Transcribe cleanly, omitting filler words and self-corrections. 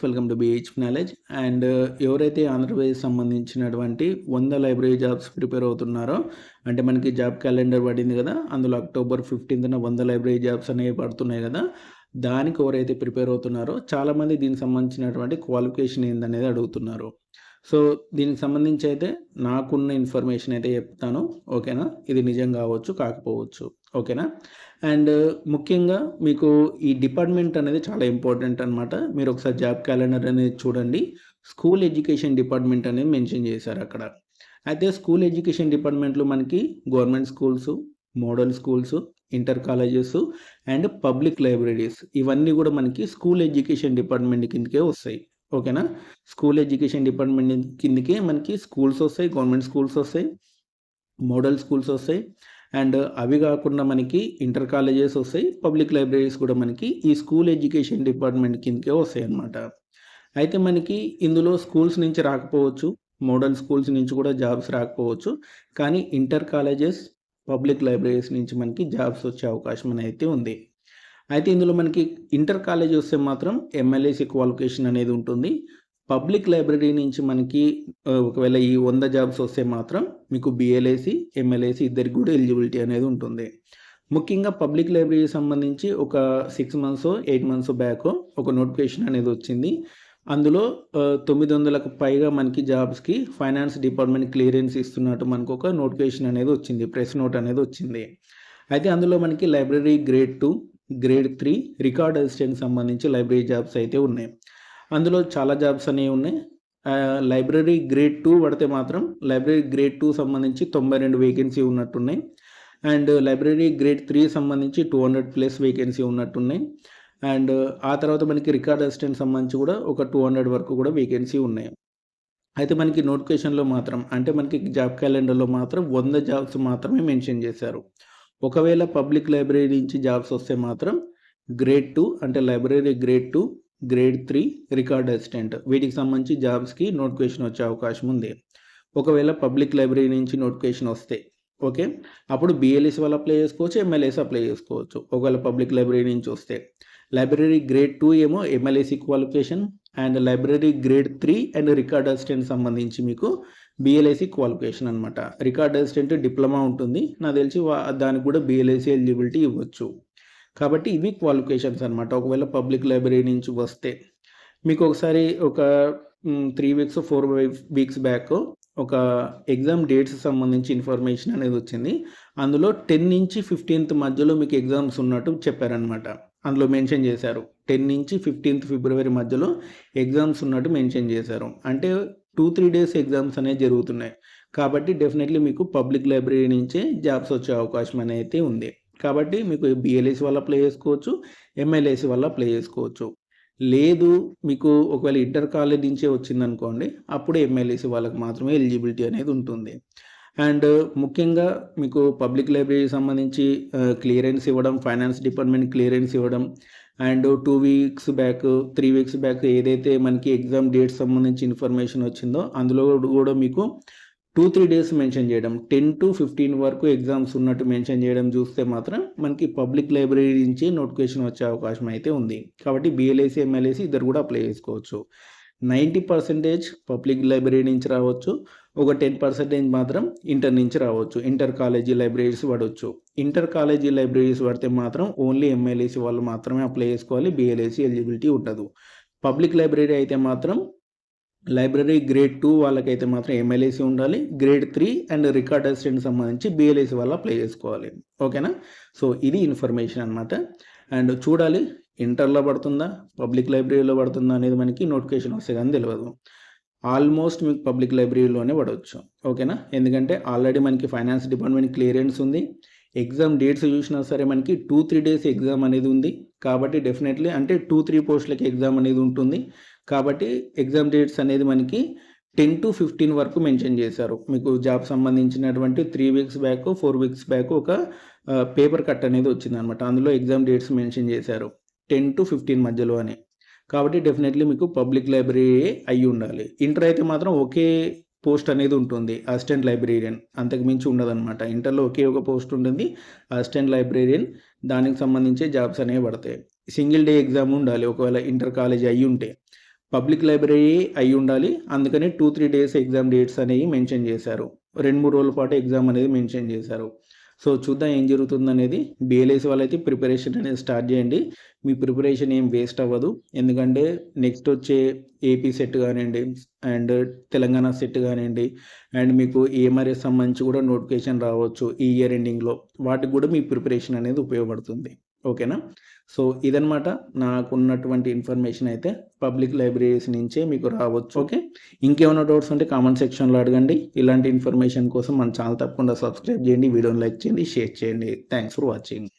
Welcome to BH knowledge. And ఎవరైతే ఆంధ్రప్రదేశ్ సంబంధించినటువంటి 100 library jobs prepare అవుతున్నారో, అంటే మనకి జాబ్ క్యాలెండర్ పడింది కదా, అందులో అక్టోబర్ 15న 100 లైబ్రరీ జాబ్స్ అనేవి పడుతున్నాయి కదా, దానికి ఎవరైతే ప్రిపేర్ అవుతున్నారో చాలామంది దీనికి సంబంధించినటువంటి క్వాలిఫికేషన్ ఏందనేది అడుగుతున్నారు. సో దీనికి సంబంధించి అయితే నాకున్న ఇన్ఫర్మేషన్ అయితే చెప్తాను, ఓకేనా. ఇది నిజం కావచ్చు, కాకపోవచ్చు, ఓకేనా. అండ్ ముఖ్యంగా మీకు ఈ డిపార్ట్మెంట్ అనేది చాలా ఇంపార్టెంట్ అనమాట. మీరు ఒకసారి జాబ్ క్యాలెండర్ అనేది చూడండి. స్కూల్ ఎడ్యుకేషన్ డిపార్ట్మెంట్ అనేది మెన్షన్ చేశారు అక్కడ. అయితే స్కూల్ ఎడ్యుకేషన్ డిపార్ట్మెంట్లో మనకి government schools, model schools, inter colleges and public libraries ఇవన్నీ కూడా మనకి స్కూల్ ఎడ్యుకేషన్ డిపార్ట్మెంట్ కిందకే వస్తాయి, ఓకేనా. స్కూల్ ఎడ్యుకేషన్ డిపార్ట్మెంట్ కిందకే మనకి స్కూల్స్ వస్తాయి, గవర్నమెంట్ స్కూల్స్ వస్తాయి, మోడల్ స్కూల్స్ వస్తాయి, అండ్ అవి కాకుండా మనకి ఇంటర్ కాలేజెస్ వస్తాయి, పబ్లిక్ లైబ్రరీస్ కూడా మనకి ఈ స్కూల్ ఎడ్యుకేషన్ డిపార్ట్మెంట్ కిందకే వస్తాయి అన్నమాట. అయితే మనకి ఇందులో స్కూల్స్ నుంచి రాకపోవచ్చు, మోడల్ స్కూల్స్ నుంచి కూడా జాబ్స్ రాకపోవచ్చు, కానీ ఇంటర్ కాలేజెస్, పబ్లిక్ లైబ్రరీస్ నుంచి మనకి జాబ్స్ వచ్చే అవకాశం అయితే ఉంది. అయితే ఇందులో మనకి ఇంటర్ కాలేజ్ వస్తే మాత్రం ఎంఎల్ఏసి క్వాలిఫికేషన్ అనేది ఉంటుంది. పబ్లిక్ లైబ్రరీ నుంచి మనకి ఒకవేళ ఈ 100 జాబ్స్ వస్తే మాత్రం మీకు బిఎల్ఏసి, ఎంఎల్ఏసి ఇద్దరికి కూడా ఎలిజిబిలిటీ అనేది ఉంటుంది. ముఖ్యంగా పబ్లిక్ లైబ్రరీకి సంబంధించి ఒక 6 మంత్స్ 8 మంత్స్ బ్యాక్ ఒక నోటిఫికేషన్ అనేది వచ్చింది. అందులో 900కు పైగా మనకి జాబ్స్కి ఫైనాన్స్ డిపార్ట్మెంట్ క్లియరెన్స్ ఇస్తున్నట్టు మనకు ఒక నోటిఫికేషన్ అనేది వచ్చింది, ప్రెస్ నోట్ అనేది వచ్చింది. అయితే అందులో మనకి library grade 2, grade 3 record assistant సంబంధించి లైబ్రరీ జాబ్స్ అయితే ఉన్నాయి. అందులో చాలా జాబ్స్ అనేవి ఉన్నాయి. లైబ్రరీ గ్రేడ్ 2 పడితే మాత్రం లైబ్రరీ గ్రేడ్ 2 సంబంధించి 92 వేకెన్సీ ఉన్నట్టున్నాయి. అండ్ లైబ్రరీ గ్రేడ్ 3 సంబంధించి 200+ వేకెన్సీ ఉన్నట్టున్నాయి. అండ్ ఆ తర్వాత మనకి రికార్డ్ అసిస్టెంట్ సంబంధించి కూడా ఒక 200 వరకు కూడా వేకెన్సీ ఉన్నాయి. అయితే మనకి నోటిఫికేషన్లో మాత్రం, అంటే మనకి జాబ్ క్యాలెండర్లో మాత్రం 100 జాబ్స్ మాత్రమే మెన్షన్ చేశారు. ఒకవేళ పబ్లిక్ లైబ్రరీ నుంచి జాబ్స్ వస్తే మాత్రం గ్రేడ్ 2, అంటే library grade 2, grade 3 record assistant వీటికి సంబంధించి జాబ్స్కి నోటిఫికేషన్ వచ్చే అవకాశం ఉంది. ఒకవేళ పబ్లిక్ లైబ్రరీ నుంచి నోటిఫికేషన్ వస్తే ఓకే, అప్పుడు బిఎల్ఎస్ వాళ్ళు అప్లై చేసుకోవచ్చు, ఎంఎల్ఏసి అప్లై చేసుకోవచ్చు. ఒకవేళ పబ్లిక్ లైబ్రరీ నుంచి వస్తే లైబ్రరీ గ్రేడ్ 2 ఏమో MLISc qualification, and library grade 3 and record assistant సంబంధించి మీకు బిఎల్ఏసి క్వాలిఫికేషన్ అనమాట. రికార్డ్ అసిస్టెంట్ డిప్లొమా ఉంటుంది, నాకు తెలిసి దానికి కూడా బిఎల్ఏసి ఎలిజిబిలిటీ ఇవ్వచ్చు. కాబట్టి ఇవి క్వాలిఫికేషన్స్ అనమాట. ఒకవేళ పబ్లిక్ లైబ్రరీ నుంచి వస్తే మీకు ఒకసారి ఒక 3 వీక్స్ 4 వీక్స్ బ్యాక్ ఒక ఎగ్జామ్ డేట్స్ సంబంధించి ఇన్ఫర్మేషన్ అనేది వచ్చింది. అందులో 10 నుంచి 15th మధ్యలో మీకు ఎగ్జామ్స్ ఉన్నట్టు చెప్పారనమాట. అందులో మెన్షన్ చేశారు 10 నుంచి 15th ఫిబ్రవరి మధ్యలో ఎగ్జామ్స్ ఉన్నట్టు మెన్షన్ చేశారు. అంటే 2-3 డేస్ ఎగ్జామ్స్ అనేవి జరుగుతున్నాయి. కాబట్టి డెఫినెట్లీ మీకు పబ్లిక్ లైబ్రరీ నుంచే జాబ్స్ వచ్చే అవకాశం అనేది ఉంది. కాబట్టి మీకు బిఎల్ఏసి వల్ల అప్లై చేసుకోవచ్చు, ఎంఎల్ఏసి వల్ల అప్లై చేసుకోవచ్చు. లేదు మీకు ఒకవేళ ఇంటర్ కాలేజ్ నుంచే వచ్చిందనుకోండి, అప్పుడు ఎంఎల్ఏసి వాళ్ళకి మాత్రమే ఎలిజిబిలిటీ అనేది ఉంటుంది. అండ్ ముఖ్యంగా మీకు పబ్లిక్ లైబ్రరీకి సంబంధించి క్లియరెన్స్ ఇవ్వడం, ఫైనాన్స్ డిపార్ట్మెంట్ క్లియరెన్స్ ఇవ్వడం, and 2 weeks back 3 weeks back ఏదైతే మనకి ఎగ్జామ్ డేట్స్ సంబంధించి ఇన్ఫర్మేషన్ వచ్చిందో అందులో కూడా మీకు 2-3 డేస్ మెన్షన్ చేయడం, 10 to 15 వరకు ఎగ్జామ్స్ ఉన్నట్టు మెన్షన్ చేయడం చూస్తే మాత్రం మనకి పబ్లిక్ లైబ్రరీ నుంచి నోటిఫికేషన్ వచ్చే అవకాశం అయితే ఉంది. కాబట్టి బిఎల్ఏసి, ఎంఎల్ఏసి ఇద్దరు కూడా అప్లై చేసుకోవచ్చు. 90% పబ్లిక్ లైబ్రరీ నుంచి రావచ్చు, ఒక 10% మాత్రం ఇంటర్ నుంచి రావచ్చు. ఇంటర్ కాలేజీ లైబ్రరీస్ పడవచ్చు. ఇంటర్ కాలేజీ లైబ్రరీస్ పడితే మాత్రం ఓన్లీ ఎంఎల్ఏసి వాళ్ళు మాత్రమే అప్లై చేసుకోవాలి, బిఎల్ఏసి ఎలిజిబిలిటీ ఉండదు. పబ్లిక్ లైబ్రరీ అయితే మాత్రం లైబ్రరీ గ్రేడ్ 2 వాళ్ళకైతే మాత్రం ఎంఎల్ఏసి ఉండాలి, గ్రేడ్ 3 అండ్ రికార్డ్ అసిస్టెంట్ సంబంధించి బిఎల్ఏసి వాళ్ళు అప్లై చేసుకోవాలి, ఓకేనా. సో ఇది ఇన్ఫర్మేషన్ అనమాట. అండ్ చూడాలి ఇంటర్లో పడుతుందా, పబ్లిక్ లైబ్రరీలో పడుతుందా అనేది మనకి నోటిఫికేషన్ వస్తే కానీ తెలియదు. ఆల్మోస్ట్ మీకు పబ్లిక్ లైబ్రరీలోనే పడవచ్చు, ఓకేనా. ఎందుకంటే ఆల్రెడీ మనకి ఫైనాన్స్ డిపార్ట్మెంట్ క్లియరెన్స్ ఉంది. ఎగ్జామ్ డేట్స్ చూసినా సరే మనకి 2-3 డేస్ ఎగ్జామ్ అనేది ఉంది. కాబట్టి డెఫినెట్లీ అంటే 2-3 పోస్టులకి ఎగ్జామ్ అనేది ఉంటుంది. కాబట్టి ఎగ్జామ్ డేట్స్ అనేది మనకి 10 to 15 వరకు మెన్షన్ చేశారు. మీకు జాబ్ సంబంధించినటువంటి 3 వీక్స్ బ్యాక్ 4 వీక్స్ బ్యాక్ ఒక పేపర్ కట్ అనేది వచ్చిందనమాట. అందులో ఎగ్జామ్ డేట్స్ మెన్షన్ చేశారు 10 to 15 మధ్యలో అని. కాబట్టి డెఫినెట్లీ మీకు పబ్లిక్ లైబ్రరీ అయి ఉండాలి. ఇంటర్ అయితే మాత్రం ఒకే పోస్ట్ అనేది ఉంటుంది, అసిస్టెంట్ లైబ్రేరియన్, అంతకు మించి ఉండదన్నమాట. ఇంటర్లో ఒకే ఒక పోస్ట్ ఉంటుంది, అసిస్టెంట్ లైబ్రేరియన్. దానికి సంబంధించే జాబ్స్ అనేవి పడతాయి. సింగిల్ డే ఎగ్జామ్ ఉండాలి ఒకవేళ ఇంటర్ కాలేజ్ అయ్యి ఉంటే. పబ్లిక్ లైబ్రరీ అయి ఉండాలి. అందుకని 2, 3 డేస్ ఎగ్జామ్ డేట్స్ అనేవి మెన్షన్ చేశారు. 2, 3 రోజుల పాటు ఎగ్జామ్ అనేది మెన్షన్ చేశారు. సో, చూద్దాం ఏం జరుగుతుందనేది. బీఎల్ఎస్ వాళ్ళైతే ప్రిపరేషన్ అనేది స్టార్ట్ చేయండి. మీ ప్రిపరేషన్ ఏం వేస్ట్ అవ్వదు. ఎందుకంటే నెక్స్ట్ వచ్చే ఏపీ సెట్ కానివ్వండి అండ్ తెలంగాణ సెట్ కానివ్వండి అండ్ మీకు ఏఎంఆర్ఎస్ సంబంధించి కూడా నోటిఫికేషన్ రావచ్చు ఈ ఇయర్ ఎండింగ్‌లో. వాటికి కూడా మీ ప్రిపరేషన్ అనేది ఉపయోగపడుతుంది. ఓకేనా? సో, ఇదనమాట నాకున్నటువంటి ఇన్ఫర్మేషన్ అయితే పబ్లిక్ లైబ్రరీస్ నుంచే మీకు రావచ్చు. ఓకే. ఇంకేమైనా డౌట్స్ ఉంటే కామెంట్ సెక్షన్‌లో అడగండి. ఇలాంటి ఇన్ఫర్మేషన్ కోసం మన ఛానల్ తప్పకుండా సబ్స్క్రైబ్ చేయండి. వీడియోని లైక్ చేయండి, షేర్ చేయండి. Thanks for watching.